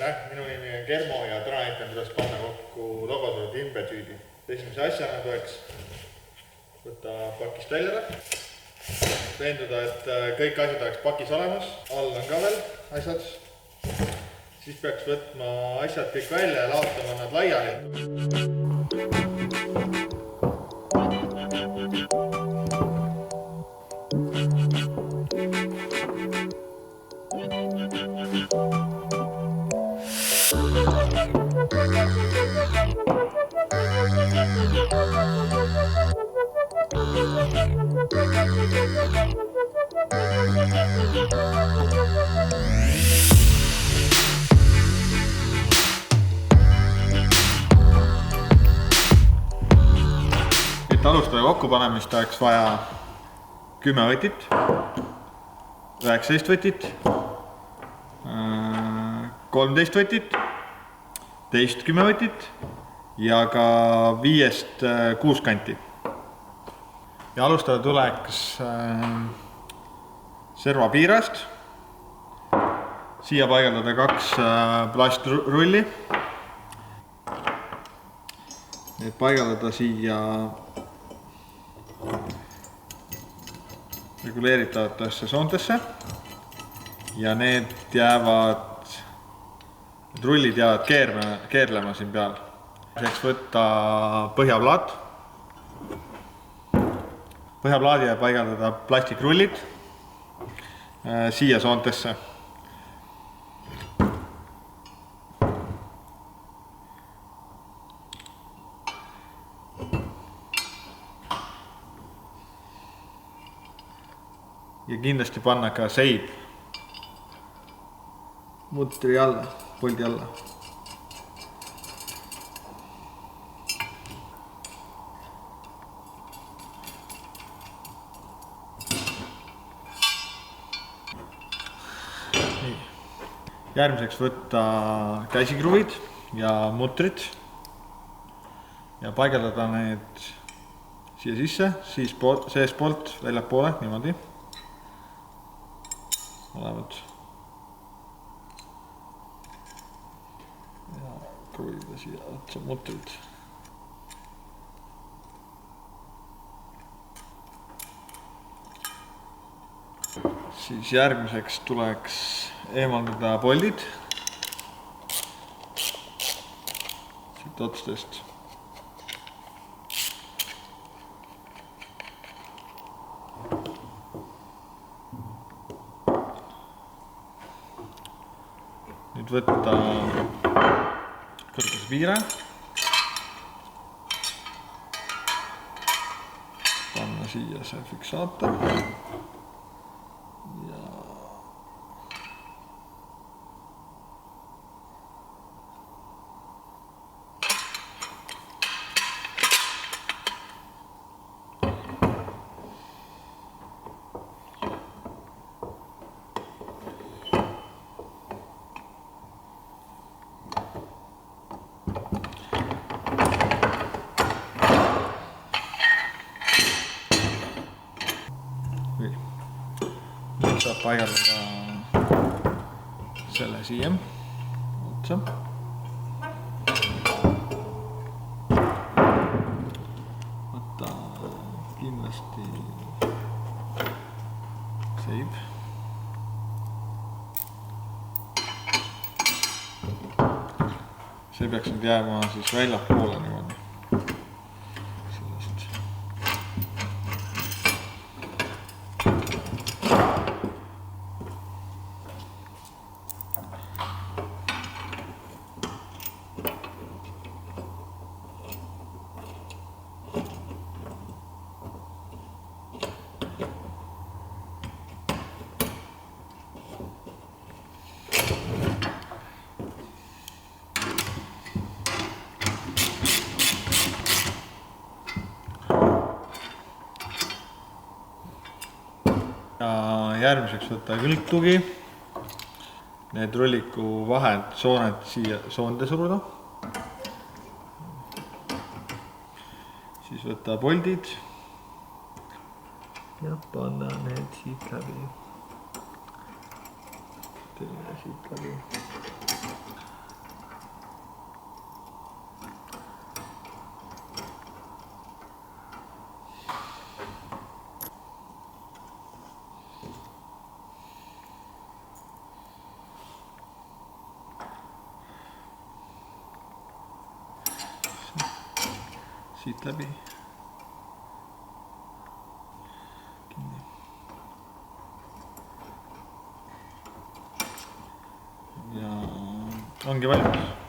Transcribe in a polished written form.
Tere, minu nimi on Germo ja täna näitan, kuidas panna kokku logotood imbetüüdi. Esimese asjana tuleks võtta pakist välja, veenduda, et kõik asjad oleks pakis olemas, all on ka veel asjad. Siis peaks võtma asjad kõik välja ja laotama nad laiali. Et alustada kokkupanemist oleks vaja 10 võtit, 19 võtit, 13 võtit, teist 10 võtit ja ka 5-st 6 kanti. Ja alustada tuleks servapiirast, siia paigaldada 2 plastrulli, need paigaldada siia reguleeritavatesse soontesse ja need rullid jäävad keerlema siin peal. Selleks võtta põhjaplaat. Põhjaplaadile paigaldada plastikrullid siia soontesse. Ja kindlasti panna ka seib mutri alla, poldi alla. Järgmiseks võtta käsikruvid ja mutrid ja paigaldada need siia sisse, siis seespoolt väljapoole, niimoodi. Olevad. Ja kruvida siia otsa mutrid. Siis järgmiseks tuleks eemaldada poldid siit otstest. Nüüd võtta kõrguse piire, panna siia see fiksaator ja nüüd saab paigaldada selle siia otsa. Võtta kindlasti seib. See peaks nüüd jääma siis väljapoole niimoodi. Ja järgmiseks võtta külgtugi, need rulliku vahed sooned siia soonde suruda. Siis võtta poldid ja panna need siit läbi. Teeme siit läbi. siit läbi. Ja ongi valmis.